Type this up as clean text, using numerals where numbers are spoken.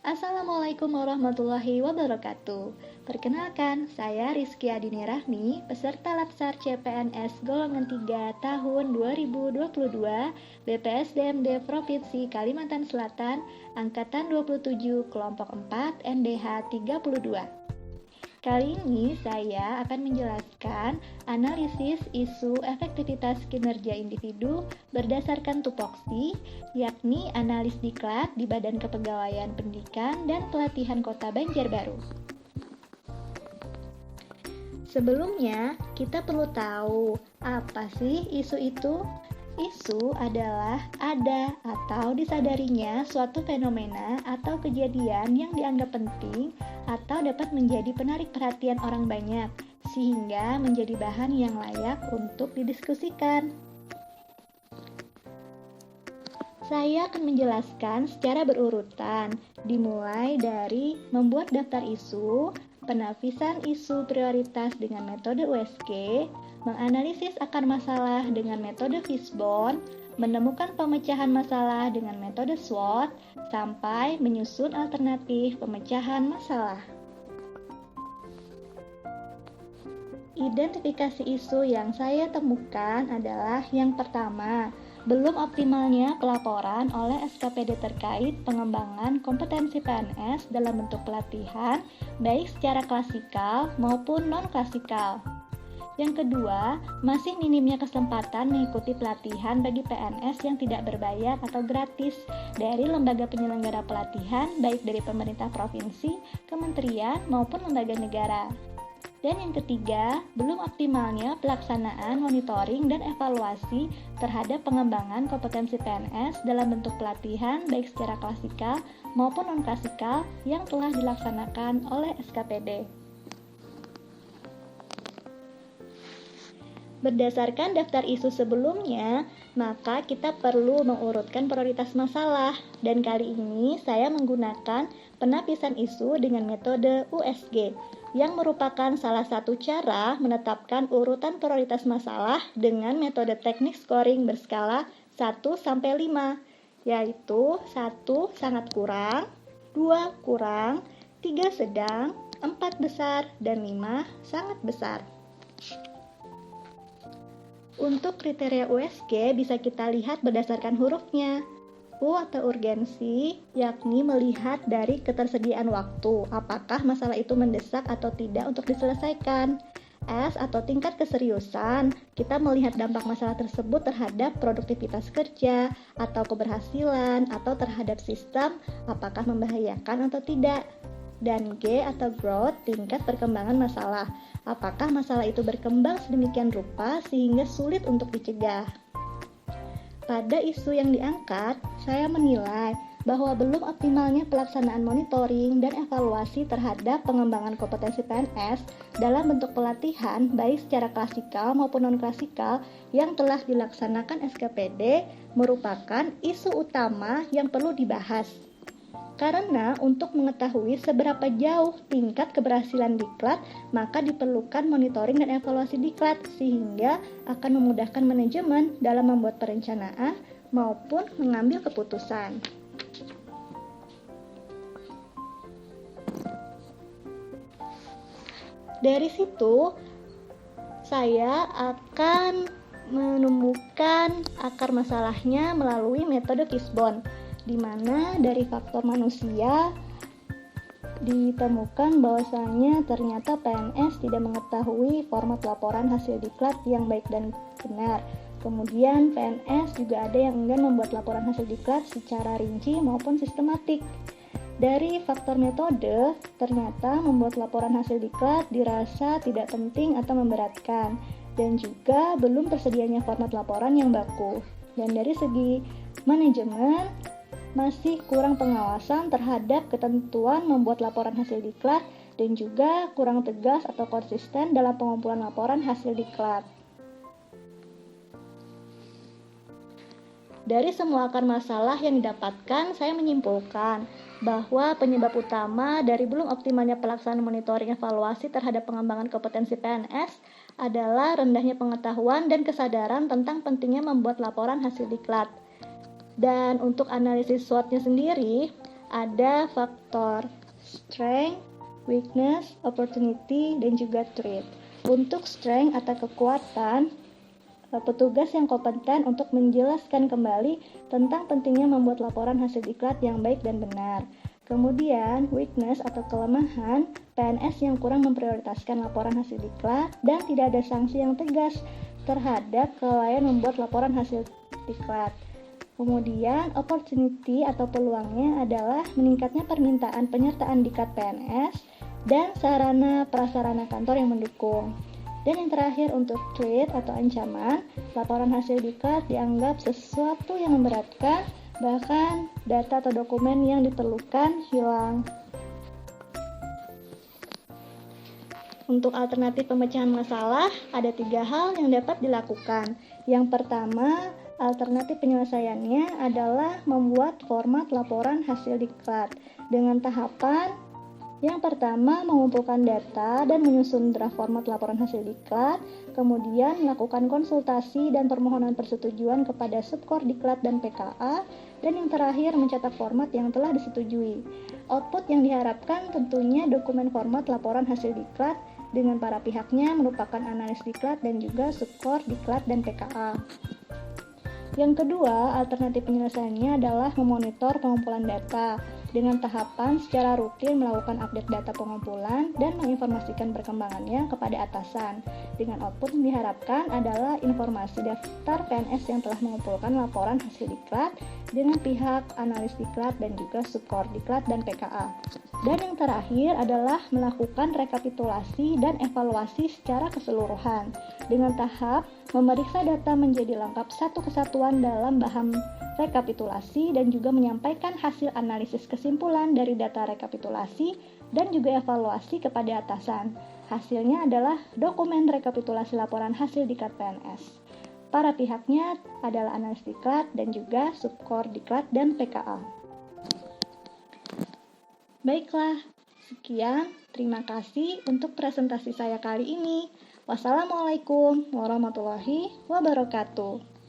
Assalamualaikum warahmatullahi wabarakatuh. Perkenalkan, saya Rizky Adini Rahmi, peserta Latsar CPNS golongan 3 tahun 2022 BPSDMD Provinsi Kalimantan Selatan, Angkatan 27, Kelompok 4, NDH 32. Kali ini saya akan menjelaskan analisis isu efektivitas kinerja individu berdasarkan tupoksi, yakni analis diklat di Badan Kepegawaian Pendidikan dan Pelatihan Kota Banjarbaru. Sebelumnya, kita perlu tahu apa sih isu itu? Isu adalah ada atau disadarinya suatu fenomena atau kejadian yang dianggap penting atau dapat menjadi penarik perhatian orang banyak, sehingga menjadi bahan yang layak untuk didiskusikan. Saya akan menjelaskan secara berurutan, dimulai dari membuat daftar isu, penapisan isu prioritas dengan metode USG, menganalisis akar masalah dengan metode Fishbone, menemukan pemecahan masalah dengan metode SWOT, sampai menyusun alternatif pemecahan masalah. Identifikasi isu yang saya temukan adalah yang pertama, belum optimalnya pelaporan oleh SKPD terkait pengembangan kompetensi PNS dalam bentuk pelatihan, baik secara klasikal maupun non-klasikal. Yang kedua, masih minimnya kesempatan mengikuti pelatihan bagi PNS yang tidak berbayar atau gratis dari lembaga penyelenggara pelatihan, baik dari pemerintah provinsi, kementerian, maupun lembaga negara. Dan yang ketiga, belum optimalnya pelaksanaan monitoring dan evaluasi terhadap pengembangan kompetensi PNS dalam bentuk pelatihan baik secara klasikal maupun non-klasikal yang telah dilaksanakan oleh SKPD. Berdasarkan daftar isu sebelumnya, maka kita perlu mengurutkan prioritas masalah, dan kali ini saya menggunakan penapisan isu dengan metode USG, yang merupakan salah satu cara menetapkan urutan prioritas masalah dengan metode teknik scoring berskala 1-5, yaitu 1 sangat kurang, 2 kurang, 3 sedang, 4 besar, dan 5 sangat besar. Untuk kriteria USG bisa kita lihat berdasarkan hurufnya. U atau urgensi, yakni melihat dari ketersediaan waktu, apakah masalah itu mendesak atau tidak untuk diselesaikan. S atau tingkat keseriusan, kita melihat dampak masalah tersebut terhadap produktivitas kerja, atau keberhasilan, atau terhadap sistem, apakah membahayakan atau tidak. Dan G atau growth, tingkat perkembangan masalah, apakah masalah itu berkembang sedemikian rupa sehingga sulit untuk dicegah. Pada isu yang diangkat, saya menilai bahwa belum optimalnya pelaksanaan monitoring dan evaluasi terhadap pengembangan kompetensi PNS dalam bentuk pelatihan baik secara klasikal maupun non-klasikal yang telah dilaksanakan SKPD merupakan isu utama yang perlu dibahas. Karena untuk mengetahui seberapa jauh tingkat keberhasilan diklat, maka diperlukan monitoring dan evaluasi diklat sehingga akan memudahkan manajemen dalam membuat perencanaan maupun mengambil keputusan. Dari situ, saya akan menemukan akar masalahnya melalui metode Fishbone, di mana dari faktor manusia ditemukan bahwasanya ternyata PNS tidak mengetahui format laporan hasil diklat yang baik dan benar. Kemudian PNS juga ada yang enggan membuat laporan hasil diklat secara rinci maupun sistematik. Dari faktor metode, ternyata membuat laporan hasil diklat dirasa tidak penting atau memberatkan, dan juga belum tersedianya format laporan yang baku. Dan dari segi manajemen, masih kurang pengawasan terhadap ketentuan membuat laporan hasil diklat dan juga kurang tegas atau konsisten dalam pengumpulan laporan hasil diklat. Dari semua akar masalah yang didapatkan, saya menyimpulkan bahwa penyebab utama dari belum optimalnya pelaksanaan monitoring evaluasi terhadap pengembangan kompetensi PNS adalah rendahnya pengetahuan dan kesadaran tentang pentingnya membuat laporan hasil diklat. Dan untuk analisis SWOT-nya sendiri, ada faktor strength, weakness, opportunity, dan juga threat. Untuk strength atau kekuatan, petugas yang kompeten untuk menjelaskan kembali tentang pentingnya membuat laporan hasil diklat yang baik dan benar. Kemudian, weakness atau kelemahan, PNS yang kurang memprioritaskan laporan hasil diklat dan tidak ada sanksi yang tegas terhadap kelalaian membuat laporan hasil diklat. Kemudian, opportunity atau peluangnya adalah meningkatnya permintaan penyertaan diklat PNS dan sarana prasarana kantor yang mendukung. Dan yang terakhir untuk threat atau ancaman, laporan hasil diklat dianggap sesuatu yang memberatkan, bahkan data atau dokumen yang diperlukan hilang. Untuk alternatif pemecahan masalah, ada 3 hal yang dapat dilakukan. Yang pertama, alternatif penyelesaiannya adalah membuat format laporan hasil diklat dengan tahapan. Yang pertama, mengumpulkan data dan menyusun draft format laporan hasil diklat, kemudian melakukan konsultasi dan permohonan persetujuan kepada subkor diklat dan PKA, dan yang terakhir mencetak format yang telah disetujui. Output yang diharapkan tentunya dokumen format laporan hasil diklat dengan para pihaknya merupakan analis diklat dan juga subkor diklat dan PKA. Yang kedua, alternatif penyelesaiannya adalah memonitor pengumpulan data dengan tahapan secara rutin melakukan update data pengumpulan dan menginformasikan perkembangannya kepada atasan. Dengan output yang diharapkan adalah informasi daftar PNS yang telah mengumpulkan laporan hasil diklat dengan pihak analis diklat dan juga subkor diklat dan PKA. Dan yang terakhir adalah melakukan rekapitulasi dan evaluasi secara keseluruhan dengan tahap memeriksa data menjadi lengkap satu kesatuan dalam bahan rekapitulasi dan juga menyampaikan hasil analisis kesimpulan dari data rekapitulasi dan juga evaluasi kepada atasan. Hasilnya adalah dokumen rekapitulasi laporan hasil diklat PNS. Para pihaknya adalah analis diklat dan juga subkor diklat dan PKA. Baiklah, sekian. Terima kasih untuk presentasi saya kali ini. Wassalamualaikum warahmatullahi wabarakatuh.